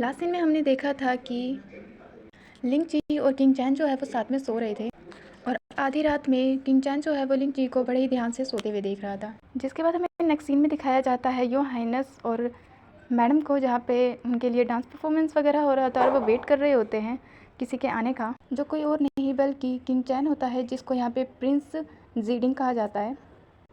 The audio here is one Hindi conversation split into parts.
लास्ट सीन में हमने देखा था कि लिंग ची और किंग चैन जो है वो साथ में सो रहे थे और आधी रात में किंग चैन जो है वो लिंग ची को बड़े ही ध्यान से सोते हुए देख रहा था। जिसके बाद हमें नेक्स्ट सीन में दिखाया जाता है योर हाइनेस और मैडम को, जहाँ पे उनके लिए डांस परफॉर्मेंस वगैरह हो रहा था और वो वेट कर रहे होते हैं किसी के आने का, जो कोई और नहीं बल्कि किंग चैन होता है, जिसको यहाँ पे प्रिंस जीडिंग कहा जाता है,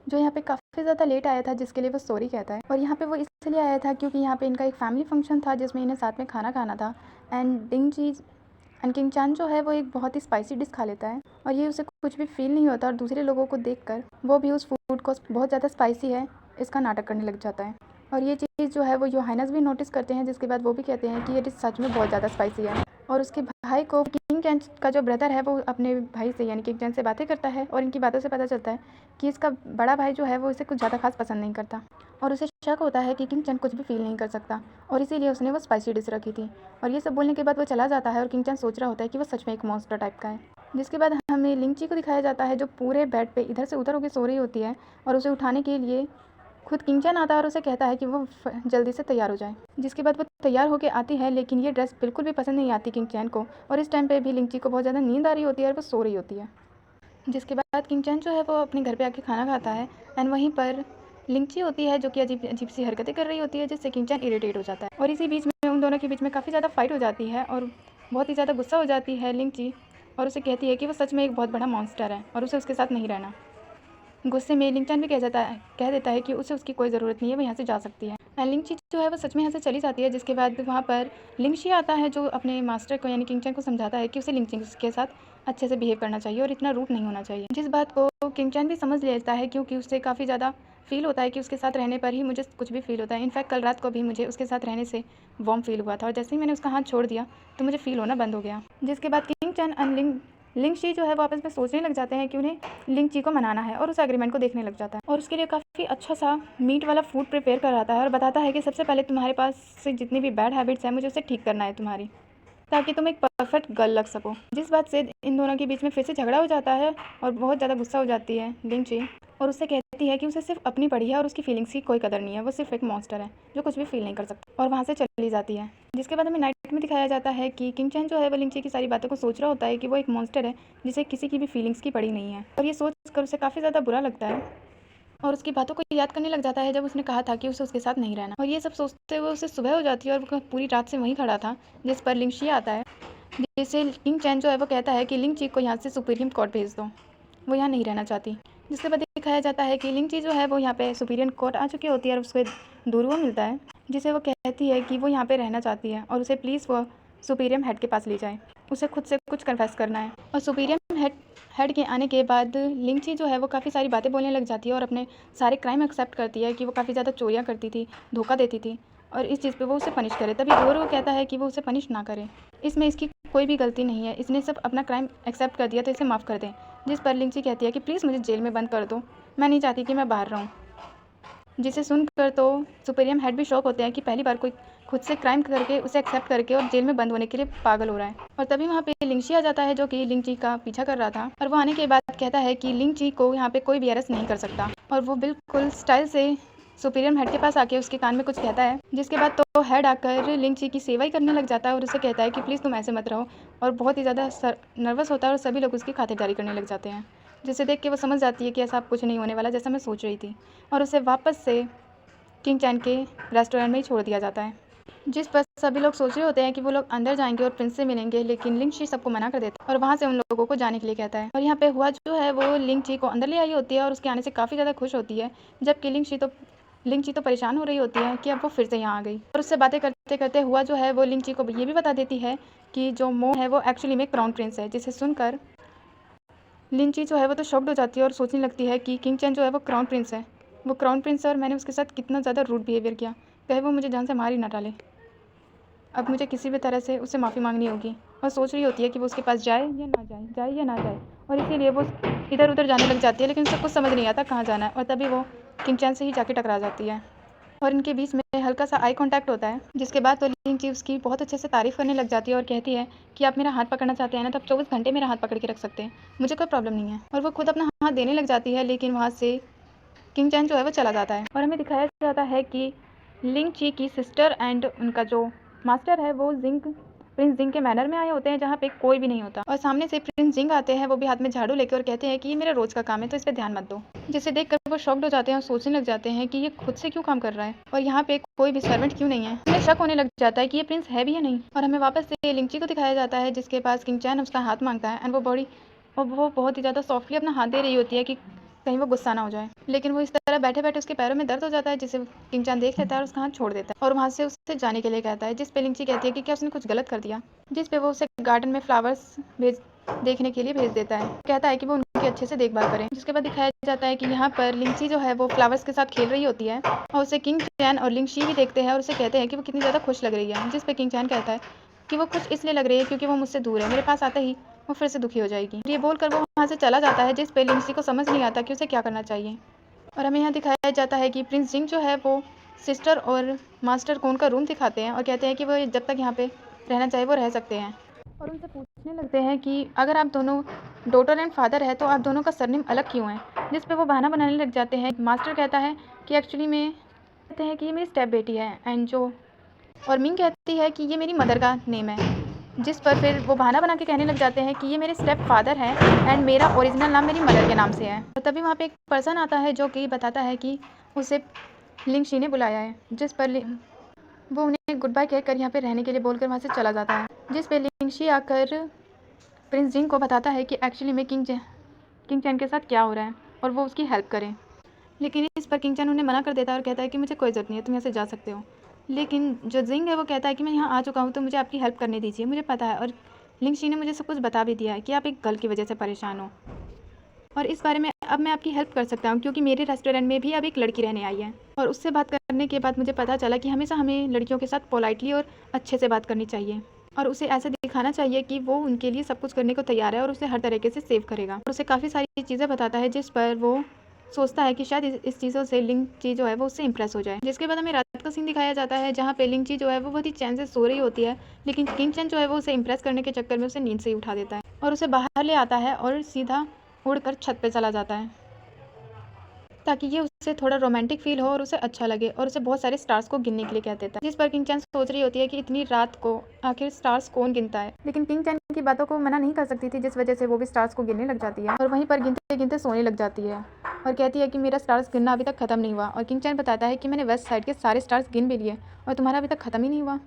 जो यहाँ पे काफ़ी ज़्यादा लेट आया था, जिसके लिए वो सॉरी कहता है। और यहाँ पे वो इसलिए आया था क्योंकि यहाँ पे इनका एक फैमिली फंक्शन था जिसमें इन्हें साथ में खाना खाना था। एंड किंग चैन जो है वो एक बहुत ही स्पाइसी डिश खा लेता है और ये उसे कुछ भी फील नहीं होता और दूसरे लोगों को देखकर वो भी उस फूड को बहुत ज़्यादा स्पाइसी है इसका नाटक करने लग जाता है। और ये चीज़ जो है वो योहाइनस भी नोटिस करते हैं, जिसके बाद वो भी कहते हैं कि ये डिश सच में बहुत ज़्यादा स्पाइसी है। और उसके भाई को, किंग चैन का जो ब्रदर है, वो अपने भाई से यानी किंग चैन से बातें करता है और इनकी बातों से पता चलता है कि इसका बड़ा भाई जो है वो इसे कुछ ज़्यादा खास पसंद नहीं करता और उसे शक होता है कि किंग चैन कुछ भी फील नहीं कर सकता और इसीलिए उसने वो स्पाइसी डिश रखी थी। और ये सब बोलने के बाद वो चला जाता है और किंग चैन सोच रहा होता है कि वो सच में एक मॉन्स्टर टाइप का है। जिसके बाद हमें लिंग ची को दिखाया जाता है जो पूरे बेड पे इधर से उधर होकर सो रही होती है और उसे उठाने के लिए खुद किंग चैन आता है और उसे कहता है कि वो जल्दी से तैयार हो जाए। जिसके बाद वो तैयार होकर आती है, लेकिन ये ड्रेस बिल्कुल भी पसंद नहीं आती किंग चैन को और इस टाइम पे भी लिंग ची को बहुत ज़्यादा नींद आ रही होती है और वो सो रही होती है। जिसके बाद किंग चैन जो है वो अपने घर पे आके खाना खाता है एंड वहीं पर लिंग ची होती है जो कि अजीब अजीब सी हरकतें कर रही होती है, जिससे किंग चैन इरिटेट हो जाता है। और इसी बीच में उन दोनों के बीच में काफ़ी ज़्यादा फाइट हो जाती है और बहुत ही ज़्यादा गुस्सा हो जाती है लिंग ची और उसे कहती है कि वो सच में एक बहुत बड़ा मॉन्स्टर है और उसे उसके साथ नहीं रहना। गुस्से में लिंग चैन भी कह देता है कि उसे उसकी कोई ज़रूरत नहीं है, वो यहाँ से जा सकती है। एंड लिंग ची जो है वो सच में यहाँ से चली जाती है। जिसके बाद वहाँ पर लिंग शी आता है जो अपने मास्टर को यानी किंग चैन को समझाता है कि उसे लिंग ची के साथ अच्छे से बिहेव करना चाहिए और इतना रूड नहीं होना चाहिए। जिस बात को किंग चैन भी समझ लेता है क्योंकि उससे काफ़ी ज़्यादा फील होता है कि उसके साथ रहने पर ही मुझे कुछ भी फील होता है। इनफैक्ट कल रात को भी मुझे उसके साथ रहने से वार्म फील हुआ था और जैसे ही मैंने उसका हाथ छोड़ दिया तो मुझे फील होना बंद हो गया। जिसके बाद किंग चैन एंड लिंग शी जो है वो आपस में सोचने लग जाते हैं कि उन्हें लिंग ची को मनाना है और उस एग्रीमेंट को देखने लग जाता है और उसके लिए काफ़ी अच्छा सा मीट वाला फूड प्रिपेयर कराता है और बताता है कि सबसे पहले तुम्हारे पास से जितनी भी बैड हैबिट्स हैं मुझे उसे ठीक करना है तुम्हारी, ताकि तुम एक परफेक्ट गर्ल लग सको। जिस बात से इन दोनों के बीच में फिर से झगड़ा हो जाता है और बहुत ज़्यादा गुस्सा हो जाती है लिंग ची और उससे कहती है कि उसे सिर्फ अपनी पड़ी है और उसकी फीलिंग्स की कोई कदर नहीं है, वो सिर्फ एक मॉन्स्टर है जो कुछ भी फील नहीं कर सकता और वहाँ से चली जाती है। जिसके बाद हमें नाइट में दिखाया जाता है कि किंग चैन जो है वो लिंग ची की सारी बातों को सोच रहा होता है कि वो एक मॉन्स्टर है जिसे किसी की भी फीलिंग्स की पड़ी नहीं है और ये सोच कर उसे काफ़ी ज़्यादा बुरा लगता है और उसकी बातों को याद करने लग जाता है जब उसने कहा था कि उसे उसके साथ नहीं रहना। और ये सब सोचते हुए उसे सुबह हो जाती है और वो पूरी रात से वहीं खड़ा था, जिस पर लिंग शी आता है, जिससे किंग चैन जो है वो कहता है कि लिंग ची को यहाँ से सुपीरियम कोर्ट भेज दो, वो यहाँ नहीं रहना चाहती। जिसके बाद दिखाया जाता है कि लिंग ची जो है वो यहाँ पे सुपीरियर कोर्ट आ चुकी होती है और उसको दूरवा मिलता है जिसे वो कहती है कि वो यहाँ पे रहना चाहती है और उसे प्लीज़ वो सुपीरियम हेड के पास ले जाए, उसे खुद से कुछ कन्फेस करना है। और सुपीरियम हेड के आने के बाद लिंग ची जो है वो काफ़ी सारी बातें बोलने लग जाती है और अपने सारे क्राइम एक्सेप्ट करती है कि वो काफ़ी ज़्यादा चोरियाँ करती थी, धोखा देती थी और इस चीज़ पे वो उसे पनिश करे। तभी वो कहता है कि वो उसे पनिश ना करे, इसमें इसकी कोई भी गलती नहीं है, इसने सब अपना क्राइम एक्सेप्ट कर दिया तो इसे माफ़ कर दें। जिस पर लिंग ची कहती है कि प्लीज़ मुझे जेल में बंद कर दो, मैं नहीं चाहती कि मैं बाहर रहूँ। जिसे सुनकर तो सुपीरियम हेड भी शॉक होते हैं कि पहली बार कोई खुद से क्राइम करके उसे एक्सेप्ट करके और जेल में बंद होने के लिए पागल हो रहा है। और तभी वहाँ पे लिंग शी आ जाता है जो कि लिंग ची का पीछा कर रहा था और वो आने के बाद कहता है कि लिंग ची को यहाँ पे कोई भी अरेस्ट नहीं कर सकता और वो बिल्कुल स्टाइल से सुपीरियम हेड के पास आके उसके कान में कुछ कहता है। जिसके बाद तो हेड आकर लिंग ची की सेवा ही करने लग जाता है और उसे कहता है कि प्लीज़ तुम ऐसे मत रहो और बहुत ही ज़्यादा नर्वस होता है और सभी लोग उसकी खातिरदारी करने लग जाते हैं, जिसे देख के वो समझ जाती है कि ऐसा कुछ नहीं होने वाला जैसा मैं सोच रही थी और उसे वापस से किंग चैन के रेस्टोरेंट में ही छोड़ दिया जाता है। जिस पर सभी लोग सोच रहे होते हैं कि वो लोग अंदर जाएंगे और प्रिंस से मिलेंगे, लेकिन लिंग ची सबको मना कर देता है और वहाँ से उन लोगों को जाने के लिए कहता है। और यहाँ पे हुआ जो है वो लिंग ची को अंदर ले आई होती है और उसके आने से काफ़ी ज़्यादा खुश होती है, जबकि लिंग ची तो परेशान हो रही होती है कि अब वो फिर से यहाँ आ गई। और उससे बातें करते करते हुआ जो है वो लिंग ची को ये भी बता देती है कि जो मो है वो एक्चुअली में क्राउन प्रिंस है। जिसे सुनकर लिंग ची जो है वो तो शॉक्ड हो जाती है और सोचने लगती है कि किंग चैन जो है वो क्राउन प्रिंस है, वो क्राउन प्रिंस है और मैंने उसके साथ कितना ज़्यादा रूड बिहेवियर किया, कहे वो मुझे जान से मार ही ना डाले। अब मुझे किसी भी तरह से उससे माफ़ी मांगनी होगी और सोच रही होती है कि वो उसके पास जाए या ना जाए, जाए या ना जाए। और इसीलिए वो इधर उधर जाने लग जाती है, लेकिन उसे कुछ समझ नहीं आता कहाँ जाना है और तभी वो किंग चैन से ही जाके टकरा जाती है और इनके बीच में हल्का सा आई कांटेक्ट होता है। जिसके बाद तो लिंग ची उसकी बहुत अच्छे से तारीफ़ करने लग जाती है और कहती है कि आप मेरा हाथ पकड़ना चाहते हैं ना, तो आप 24 घंटे मेरा हाथ पकड़ के रख सकते हैं, मुझे कोई प्रॉब्लम नहीं है। और वो खुद अपना हाथ देने लग जाती है, लेकिन वहाँ से किंग चैन जो है वो चला जाता है और हमें दिखाया जाता है कि लिंग ची की सिस्टर एंड उनका जो मास्टर है वो प्रिंस जिंग के मैनर में आए होते हैं जहाँ पे कोई भी नहीं होता, और सामने से प्रिंस जिंग आते हैं, वो भी हाथ में झाड़ू लेकर, और कहते हैं कि ये मेरा रोज का काम है तो इस पर ध्यान मत दो। जिसे देखकर वो शॉक्ड हो जाते हैं और सोचने लग जाते हैं कि ये खुद से क्यों काम कर रहा है और यहाँ पे कोई भी सर्वेंट क्यों नहीं है। उन्हें शक होने लग जाता है कि ये प्रिंस है भी या नहीं। और हमें वापस से लिंची को दिखाया जाता है जिसके पास किंग चैन उसका हाथ मांगता है, एंड वो बहुत ही ज़्यादा सॉफ्टली अपना हाथ दे रही होती है कि कहीं वो गुस्सा ना हो जाए, लेकिन वो इस तरह बैठे बैठे उसके पैरों में दर्द हो जाता है, जिसे किंग चैन देख लेता है और उसका हाथ छोड़ देता है और वहाँ से उससे जाने के लिए कहता है। जिस पे लिंची कहती है कि क्या उसने कुछ गलत कर दिया, जिस पे वो उसे गार्डन में फ्लावर्स देखने के लिए भेज देता है, कहता है कि वो उनकी अच्छे से देखभाल करें। जिसके बाद दिखाया जाता है कि यहाँ पर लिंची जो है वो फ्लावर्स के साथ खेल रही होती है और उसे किंग चैन और लिंग शी भी देखते हैं और उसे कहते हैं कि वो कितनी ज़्यादा खुश लग रही है। जिस पे किंग चैन कहता है कि वो खुश इसलिए लग रही है क्योंकि वो मुझसे दूर है, मेरे पास आते ही वो फिर से दुखी हो जाएगी। ये बोलकर वो वहाँ से चला जाता है, जिस पे लिंची को समझ नहीं आता कि उसे क्या करना चाहिए। और हमें यहाँ दिखाया जाता है कि प्रिंस जिंग जो है वो सिस्टर और मास्टर को उनका रूम दिखाते हैं और कहते हैं कि वो जब तक यहाँ पे रहना चाहे वो रह सकते हैं, और उनसे पूछने लगते हैं कि अगर आप दोनों डॉटर एंड फादर है तो आप दोनों का सरनेम अलग क्यों है। जिस पे वो बहाना बनाने लग जाते हैं। मास्टर कहता है कि एक्चुअली में कहते हैं कि ये मेरी स्टेप बेटी है, एंड और मिंग कहती है कि ये मेरी मदर का नेम है। जिस पर फिर वो बहाना बना के कहने लग जाते हैं कि ये मेरे स्टेप फादर है एंड मेरा ओरिजिनल नाम मेरी मदर के नाम से है। और तभी वहाँ पे एक पर्सन आता है जो कि बताता है कि उसे लिंग शी ने बुलाया है, जिस पर वो उन्हें गुड बाय कहकर यहाँ पे रहने के लिए बोलकर वहाँ से चला जाता है। जिस पे लिंग शी आकर प्रिंस जिंग को बताता है कि एक्चुअली में किंग चैन के साथ क्या हो रहा है और वो उसकी हेल्प करें, लेकिन इस पर किंग चैन उन्हें मना कर देता है और कहता है कि मुझे कोई ज़रूरत नहीं है, तुम यहाँ से जा सकते हो। लेकिन जो जिंग है वो कहता है कि मैं यहाँ आ चुका हूँ तो मुझे आपकी हेल्प करने दीजिए, मुझे पता है और लिंग शी ने मुझे सब कुछ बता भी दिया है कि आप एक गर्ल की वजह से परेशान हो, और इस बारे में अब मैं आपकी हेल्प कर सकता हूँ क्योंकि मेरे रेस्टोरेंट में भी अब एक लड़की रहने आई है, और उससे बात करने के बाद मुझे पता चला कि हमेशा हमें लड़कियों के साथ पोलाइटली और अच्छे से बात करनी चाहिए और उसे ऐसे दिखाना चाहिए कि वो उनके लिए सब कुछ करने को तैयार है और उसे हर तरीके से सेव करेगा, और उसे काफ़ी सारी चीज़ें बताता है जिस पर वो सोचता है कि शायद इस चीज़ों से लिंग ची जो है वो उससे इंप्रेस हो जाए। जिसके बाद हमें रात का सीन दिखाया जाता है जहाँ पे लिंग ची जो है वो बहुत ही चैन से सो रही होती है, लेकिन किंग चैन जो है वो उसे इंप्रेस करने के चक्कर में उसे नींद से ही उठा देता है और उसे बाहर ले आता है और सीधा उड़कर छत पे चला जाता है ताकि ये उसे थोड़ा रोमांटिक फील हो और उसे अच्छा लगे, और उसे बहुत सारे स्टार्स को गिनने के लिए कह देता है। जिस पर किंग चैन सोच रही होती है कि इतनी रात को आखिर स्टार्स कौन गिनता है, लेकिन किंग चैन की बातों को मना नहीं कर सकती थी, जिस वजह से वो भी स्टार्स को गिनने लग जाती है और वहीं पर गिनते गिनते सोने लग जाती है और कहती है कि मेरा स्टार्स गिनना अभी तक खत्म नहीं हुआ। और किंग चैन बताता है कि मैंने वेस्ट साइड के सारे स्टार्स गिन भी लिए और तुम्हारा अभी तक खत्म ही नहीं हुआ।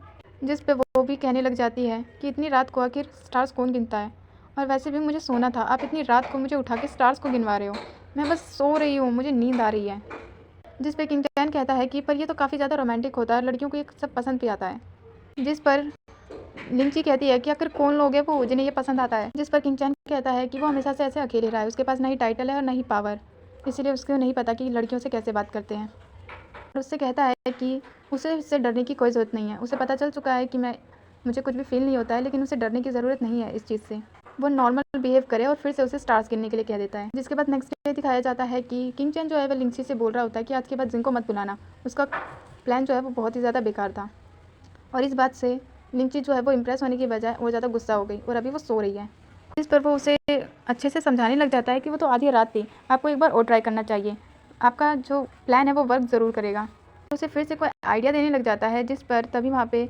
जिस पे वो भी कहने लग जाती है कि इतनी रात को आखिर स्टार्स कौन गिनता है, और वैसे भी मुझे सोना था, आप इतनी रात को मुझे उठा के स्टार्स को गिनवा रहे हो, मैं बस सो रही हूँ, मुझे नींद आ रही है। जिस पे किंग चैन कहता है कि पर ये तो काफ़ी ज़्यादा रोमांटिक होता है, लड़कियों को ये सब पसंद भी आता है। जिस पर लिंची कहती है कि आखिर कौन लोग हैं वो जिन्हें ये पसंद आता है। जिस पर किंग चैन कहता है कि वो हमेशा से ऐसे अकेले रहा है, उसके पास ना ही टाइटल है और ना ही पावर, इसीलिए उसको नहीं पता कि लड़कियों से कैसे बात करते हैं। और उससे कहता है कि उसे इससे डरने की कोई ज़रूरत नहीं है, उसे पता चल चुका है कि मुझे कुछ भी फील नहीं होता है, लेकिन उसे डरने की ज़रूरत नहीं है इस चीज़ से, वो नॉर्मल बिहेव करे, और फिर से उसे स्टार्स गिनने के लिए कह देता है। जिसके बाद नेक्स्ट डे दिखाया जाता है कि किंग चैन जो है वो लिंची से बोल रहा होता है कि आज के बाद जिंग को मत बुलाना, उसका प्लान जो है वो बहुत ही ज़्यादा बेकार था, और इस बात से लिंची जो है वो इम्प्रेस होने की बजाय वो ज़्यादा गुस्सा हो गई और अभी वो सो रही है। इस पर वो उसे अच्छे से समझाने लग जाता है कि वो तो आधी रात थी, आपको एक बार और ट्राई करना चाहिए, आपका जो प्लान है वो वर्क ज़रूर करेगा। उसे फिर से कोई आइडिया देने लग जाता है, जिस पर तभी वहाँ पे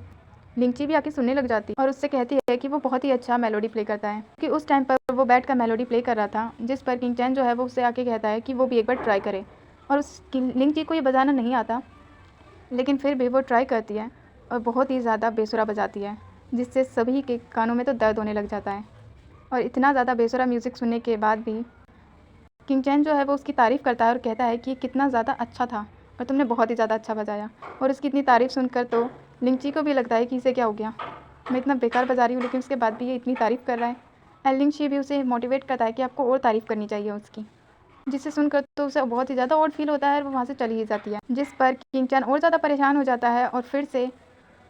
लिंची भी आके सुनने लग जाती है और उससे कहती है कि वो बहुत ही अच्छा मेलोडी प्ले करता है, कि उस टाइम पर वो बैठ कर मेलोडी प्ले कर रहा था। जिस पर किंग चैन जो है वो उससे आके कहता है कि वो भी एक बार ट्राई करे, और उस लिंची को ये बजाना नहीं आता, लेकिन फिर भी वो ट्राई करती है और बहुत ही ज़्यादा बेसुरा बजाती है, जिससे सभी के कानों में तो दर्द होने लग जाता है। और इतना ज़्यादा बेसुरा म्यूज़िक सुनने के बाद भी किंग चैन जो है वो उसकी तारीफ़ करता है और कहता है कि कितना ज़्यादा अच्छा था और तुमने बहुत ही ज़्यादा अच्छा बजाया। और उसकी इतनी तारीफ़ सुनकर तो लिंची को भी लगता है कि इसे क्या हो गया, मैं इतना बेकार बजा रही हूँ लेकिन उसके बाद भी ये इतनी तारीफ़ कर रहा है। एंड लिंची भी उसे मोटिवेट करता है कि आपको और तारीफ़ करनी चाहिए उसकी, जिसे सुनकर तो उसे बहुत ही ज़्यादा ऑड फील होता है और वो वहाँ से चली ही जाती है। जिस पर किंग चैन और ज़्यादा परेशान हो जाता है और फिर से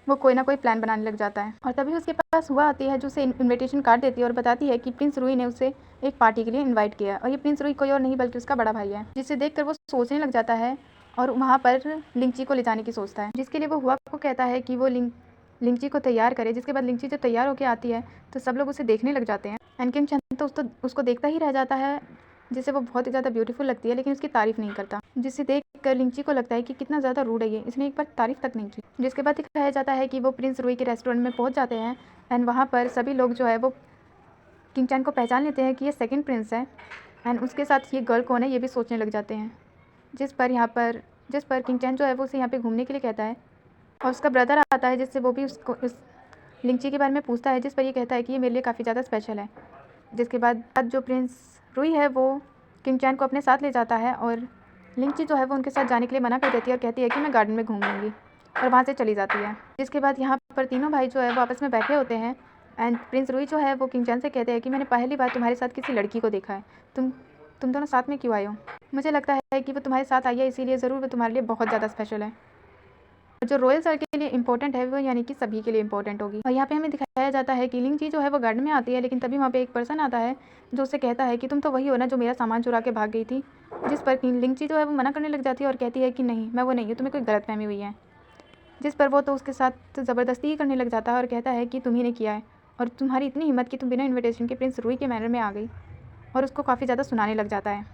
वो कोई ना कोई प्लान बनाने लग जाता है। और तभी उसके पास हुआ आती है जो उसे इनविटेशन कार्ड देती है और बताती है कि प्रिंस रुई ने उसे एक पार्टी के लिए इनवाइट किया है, और ये प्रिंस रुई कोई और नहीं बल्कि उसका बड़ा भाई है। जिसे देखकर वो सोचने लग जाता है और वहाँ पर लिंची को ले जाने की सोचता है, जिसके लिए वो हुआ को कहता है कि वो लिंची को तैयार करे। जिसके बाद लिंची जब तैयार होकर आती है तो सब लोग उसे देखने लग जाते हैं, एंड किंग चैन तो उसको देखता ही रह जाता है जिससे वो बहुत ही ज़्यादा ब्यूटीफुल लगती है, लेकिन उसकी तारीफ़ नहीं करता, जिसे देख कर लिंची को लगता है कि कितना ज़्यादा रूड है ये, इसने एक बार तारीफ़ तक नहीं की। जिसके बाद दिखाया जाता है कि वो प्रिंस रुई के रेस्टोरेंट में पहुँच जाते हैं एंड वहाँ पर सभी लोग जो है वो किंग चैन को पहचान लेते हैं कि ये सेकंड प्रिंस है एंड उसके साथ ये गर्ल कौन है ये भी सोचने लग जाते हैं। जिस पर किंग चैन जो है वो उसे यहाँ पे घूमने के लिए कहता है और उसका ब्रदर आता है, जिससे वो भी उसको इस लिंची के बारे में पूछता है, जिस पर ये कहता है कि ये मेरे लिए काफ़ी ज़्यादा स्पेशल है। जिसके बाद जो प्रिंस रुई है वो किंग चैन को अपने साथ ले जाता है और लिंची जो है वो उनके साथ जाने के लिए मना कर देती है और कहती है कि मैं गार्डन में घूम लूँगी और वहाँ से चली जाती है। जिसके बाद यहाँ पर तीनों भाई जो है वो आपस में बैठे होते हैं एंड प्रिंस रुई जो है वो किंग चैन से कहते हैं कि मैंने पहली बार तुम्हारे साथ किसी लड़की को देखा है, तुम दोनों साथ में क्यों आए हो? मुझे लगता है कि वो तुम्हारे साथ आई है इसीलिए ज़रूर वो तुम्हारे लिए बहुत ज़्यादा स्पेशल है। जो रॉयल सर के लिए इंपॉर्टेंट है वो यानी कि सभी के लिए इंपॉर्टेंट होगी। और यहाँ पे हमें दिखाया जाता है कि लिंची जो है वो गार्डन में आती है, लेकिन तभी वहाँ पे एक पर्सन आता है जो उससे कहता है कि तुम तो वही हो ना जो मेरा सामान चुरा के भाग गई थी। जिस पर लिंची जो है वो मना करने लग जाती है और कहती है कि नहीं मैं वो नहीं हूँ, तुम्हें कोई गलतफहमी हुई है। जिस पर वो तो उसके साथ ज़बरदस्ती ही करने लग जाता है और कहता है कि तुम ही ने किया है और तुम्हारी इतनी हिम्मत कि तुम बिना इन्विटेशन के प्रिंस रुई के मैनर में आ गई, और उसको काफ़ी ज़्यादा सुनाने लग जाता है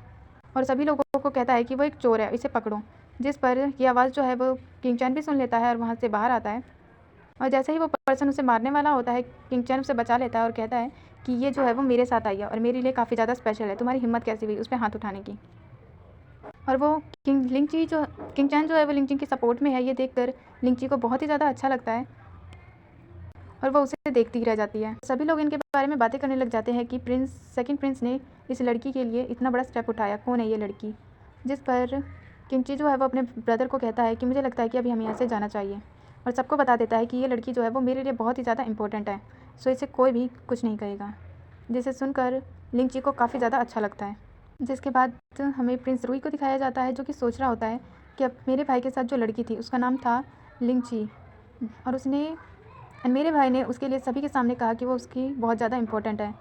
और सभी लोगों को कहता है कि वो एक चोर है, इसे पकड़ो। जिस पर यह आवाज़ जो है वो किंग चैन भी सुन लेता है और वहाँ से बाहर आता है और जैसे ही वो पर्सन उसे मारने वाला होता है किंग चैन उसे बचा लेता है और कहता है कि ये जो है वो मेरे साथ आई है और मेरे लिए काफ़ी ज़्यादा स्पेशल है, तुम्हारी हिम्मत कैसी हुई उस पर हाथ उठाने की। और वो किंग चैन जो है वो लिंची की सपोर्ट में है, ये देखकर लिंची को बहुत ही ज़्यादा अच्छा लगता है और वो उसे देखती ही रह जाती है। सभी लोग इनके बारे में बातें करने लग जाते हैं कि सेकंड प्रिंस ने इस लड़की के लिए इतना बड़ा स्टेप उठाया, कौन है ये लड़की। जिस पर किंची जो है वो अपने ब्रदर को कहता है कि मुझे लगता है कि अभी हमें यहाँ से जाना चाहिए और सबको बता देता है कि ये लड़की जो है वो मेरे लिए बहुत ही ज़्यादा इंपॉर्टेंट है, सो इसे कोई भी कुछ नहीं कहेगा। जिसे सुनकर लिंची को काफ़ी ज़्यादा अच्छा लगता है। जिसके बाद हमें प्रिंस रुई को दिखाया जाता है जो कि सोच रहा होता है कि अब मेरे भाई के साथ जो लड़की थी उसका नाम था लिंची और मेरे भाई ने उसके लिए सभी के सामने कहा कि वो उसकी बहुत ज़्यादा इंपॉर्टेंट है,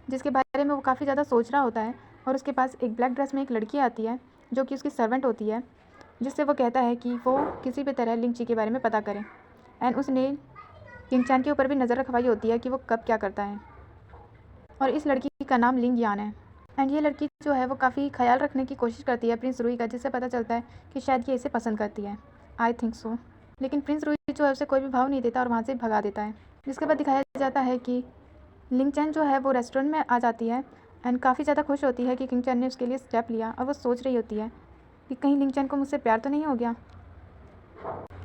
जिसके बारे में वो काफ़ी ज़्यादा सोच रहा होता है। और उसके पास एक ब्लैक ड्रेस में एक लड़की आती है जो कि उसकी सर्वेंट होती है, जिससे वो कहता है कि वो किसी भी तरह लिंची के बारे में पता करें एंड उसने किंग चैन के ऊपर भी नज़र रखवाई होती है कि वो कब क्या करता है। और इस लड़की का नाम लिंग यान है एंड ये लड़की जो है वो काफ़ी ख्याल रखने की कोशिश करती है प्रिंस रुई का, जिससे पता चलता है कि शायद ये इसे पसंद करती है, आई थिंक सो। लेकिन प्रिंस रुई जो है उसे कोई भी भाव नहीं देता और वहाँ से भगा देता है। जिसके बाद दिखाया जाता है कि लिंग चैन जो है वो रेस्टोरेंट में आ जाती है एंड काफ़ी ज़्यादा खुश होती है कि किंग चैन ने उसके लिए स्टेप लिया और वो सोच रही होती है कि कहीं लिंग चैन को मुझसे प्यार तो नहीं हो गया,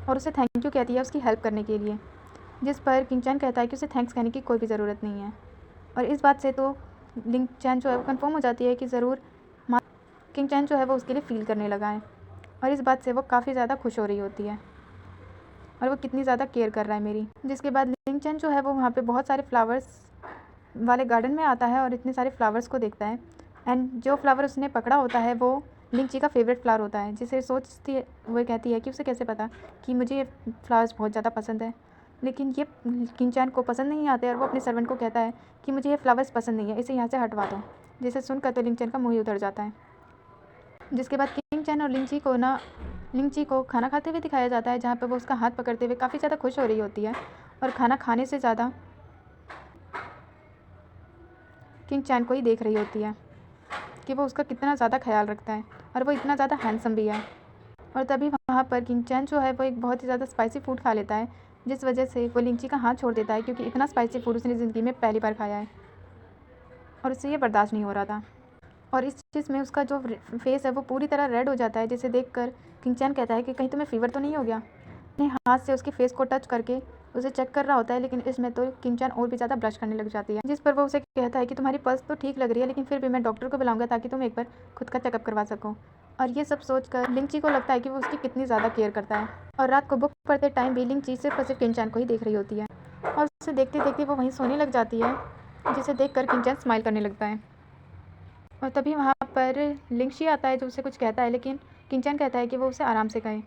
और उसे थैंक यू कहती है उसकी हेल्प करने के लिए। जिस पर किंग चैन कहता है कि उसे थैंक्स कहने की कोई भी ज़रूरत नहीं है और इस बात से तो लिंग चैन जो है वो कन्फर्म हो जाती है कि ज़रूर किंग चैन जो है वो उसके लिए फ़ील करने लगा है और इस बात से वो काफ़ी ज़्यादा खुश हो रही होती है और वो कितनी ज़्यादा केयर कर रहा है मेरी। जिसके बाद लिंग चैन जो है वो वहाँ पे बहुत सारे फ्लावर्स वाले गार्डन में आता है और इतने सारे फ्लावर्स को देखता है एंड जो फ्लावर उसने पकड़ा होता है वो लिंची का फेवरेट फ्लावर होता है, जिसे सोचती है वो कहती है कि उसे कैसे पता कि मुझे ये फ्लावर्स बहुत ज़्यादा पसंद है, लेकिन ये किंग चैन को पसंद नहीं आते और वो अपने सर्वेंट को कहता है कि मुझे ये फ्लावर्स पसंद नहीं है, इसे यहाँ से हटवा दो। जिसे सुनकर तो लिंग चैन का मुँह ही उतर जाता है। जिसके बाद किंग चैन और लिंची को खाना खाते हुए दिखाया जाता है, जहाँ पर वो उसका हाथ पकड़ते हुए काफ़ी ज़्यादा खुश हो रही होती है और खाना खाने से ज़्यादा किंग चैन को ही देख रही होती है कि वो उसका कितना ज़्यादा ख्याल रखता है और वो इतना ज़्यादा हैंडसम भी है। और तभी वहाँ पर किंग चैन जो है वो एक बहुत ही ज़्यादा स्पाइसी फूड खा लेता है, जिस वजह से वो लिंची का हाथ छोड़ देता है, क्योंकि इतना स्पाइसी फूड उसने ज़िंदगी में पहली बार खाया है और उससे ये बर्दाश्त नहीं हो रहा था। और इस चीज़ में उसका जो फेस है वो पूरी तरह रेड हो जाता है, जिसे देखकर किंग चैन कहता है कि कहीं तुम्हें फीवर तो नहीं हो गया। अपने हाथ से उसके फेस को टच करके उसे चेक कर रहा होता है, लेकिन इसमें तो किंग चैन और भी ज़्यादा ब्लश करने लग जाती है। जिस पर वो उसे कहता है कि तुम्हारी पल्स तो ठीक लग रही है, लेकिन फिर भी मैं डॉक्टर को बुलाऊंगा ताकि तुम एक बार खुद का चेकअप करवा सको। और ये सब सोचकर लिंची को लगता है कि वो उसकी कितनी ज़्यादा केयर करता है। और रात को बुक पढ़ते टाइम भी लिंची सिर्फ और सिर्फ किंग चैन को ही देख रही होती है और उसे देखते देखते वो वहीं सोने लग जाती है, जिसे देखकर किंग चैन स्माइल करने लगता है। और तभी वहाँ पर लिंची आता है जो उसे कुछ कहता है, लेकिन किंग चैन कहता है कि वो उसे आराम से कहे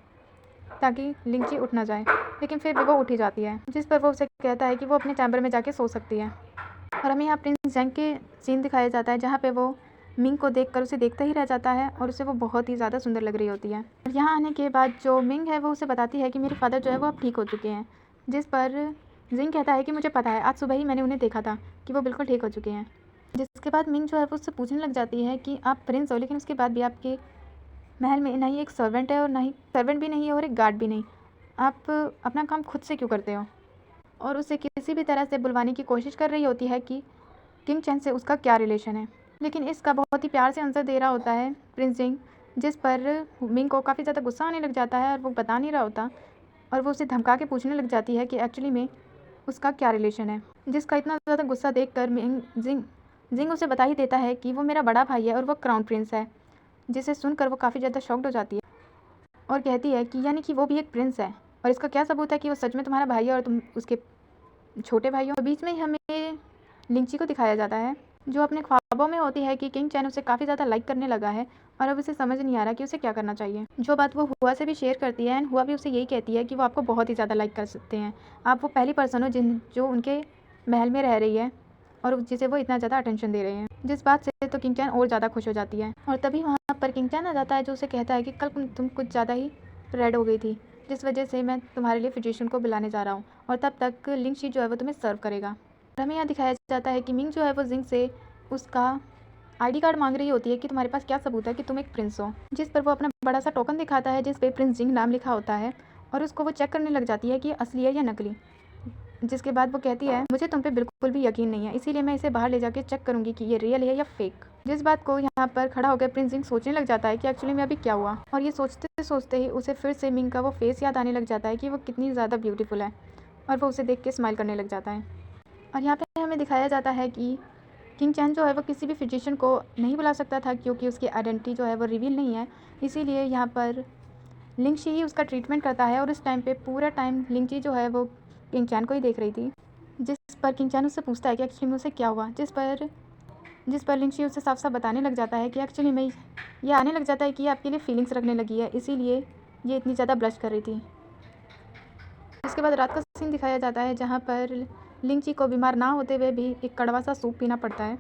ताकि लिंची उठ ना जाए, लेकिन फिर भी वो उठ ही जाती है। जिस पर वो उसे कहता है कि वो अपने चैम्बर में जाके सो सकती है। और हमें यहाँ प्रिंस जैंग के सीन दिखाया जाता है, जहाँ पे वो मिंग को देखकर उसे देखता ही रह जाता है और उसे वो बहुत ही ज़्यादा सुंदर लग रही होती है। और यहाँ आने के बाद जो मिंग है वो उसे बताती है कि मेरे फादर जो है वो अब ठीक हो चुके हैं। जिस पर जिंग कहता है कि मुझे पता है, आज सुबह ही मैंने उन्हें देखा था कि वो बिल्कुल ठीक हो चुके हैं। जिसके बाद मिंग जो है वो उससे पूछने लग जाती है कि आप प्रिंस हो, लेकिन उसके बाद भी आपके महल में ना ही एक सर्वेंट है और ना ही सर्वेंट भी नहीं है और एक गार्ड भी नहीं, आप अपना काम खुद से क्यों करते हो? और उसे किसी भी तरह से बुलवाने की कोशिश कर रही होती है कि किंग चैन से उसका क्या रिलेशन है, लेकिन इसका बहुत ही प्यार से आंसर दे रहा होता है प्रिंस जिंग, जिस पर मिंग को काफ़ी ज़्यादा गुस्सा आने लग जाता है और वो बता नहीं रहा होता और वो उसे धमका के पूछने लग जाती है कि एक्चुअली में उसका क्या रिलेशन है, जिसका इतना ज़्यादा गुस्सा देखकर मिंग जिंग उसे बता ही देता है कि वो मेरा बड़ा भाई है और वो क्राउन प्रिंस है, जिसे सुनकर वो काफ़ी ज़्यादा शॉक्ड हो जाती है और कहती है कि यानी कि वो भी एक प्रिंस है और इसका क्या सबूत है कि वो सच में तुम्हारा भाई है और तुम उसके छोटे भाई हो। बीच में ही हमें लिंची को दिखाया जाता है जो अपने ख्वाबों में होती है कि किंग चैन उसे काफ़ी ज़्यादा लाइक करने लगा है और अब उसे समझ नहीं आ रहा कि उसे क्या करना चाहिए। जो बात वो हुआ से भी शेयर करती है एंड हुआ भी उसे यही कहती है कि वो आपको बहुत ही ज़्यादा लाइक कर सकते हैं, आप वो पहली पर्सन हो जो उनके महल में रह रही है और जिसे वो इतना ज़्यादा अटेंशन दे रहे हैं। जिस बात से तो किंग चैन और ज़्यादा खुश हो जाती है और तभी वहाँ पर किंग चैन आ जाता है जो उसे कहता है कि कल तुम कुछ ज़्यादा ही रेड हो गई थी, जिस वजह से मैं तुम्हारे लिए फिजिशियन को बुलाने जा रहा हूँ और तब तक लिंग शी जो है वो तुम्हें सर्व करेगा। और हमें यहाँ दिखाया जाता है कि मिंग जो है वो जिंग से उसका आईडी कार्ड मांग रही होती है कि तुम्हारे पास क्या सबूत है कि तुम एक प्रिंस हो, जिस पर वो अपना बड़ा सा टोकन दिखाता है जिस पे प्रिंस जिंग नाम लिखा होता है और उसको वो चेक करने लग जाती है कि असली है या नकली। जिसके बाद वो कहती है मुझे तुम पे बिल्कुल भी यकीन नहीं है, इसीलिए मैं इसे बाहर ले जाके चेक करूंगी कि ये रियल है या फेक। जिस बात को यहाँ पर खड़ा होकर प्रिंस जिंग सोचने लग जाता है कि एक्चुअली में अभी क्या हुआ, और ये सोचते सोचते ही उसे फिर से मिंग का वो फेस याद आने लग जाता है कि वो कितनी ज़्यादा ब्यूटीफुल है और वो उसे देख के स्माइल करने लग जाता है। और यहाँ पे हमें दिखाया जाता है कि किंग चैन जो है वो किसी भी फिजिशियन को नहीं बुला सकता था क्योंकि उसकी आइडेंटिटी जो है वो रिवील नहीं है, इसीलिए यहाँ पर लिंग शी ही उसका ट्रीटमेंट करता है और उस टाइम पे पूरा टाइम लिंग ची जो है वो किंग चैन को ही देख रही थी। जिस पर किंग चैन उससे पूछता है कि एक्चुअली में उसे क्या हुआ, जिस पर लिंग शी उसे साफ साफ बताने लग जाता है कि एक्चुअली में ये आने लग जाता है कि ये आपके लिए फीलिंग्स रखने लगी है, इसीलिए ये इतनी ज़्यादा ब्लश कर रही थी। इसके बाद रात का सीन दिखाया जाता है जहाँ पर लिंग ची को बीमार ना होते हुए भी एक कड़वा सा सूप पीना पड़ता है।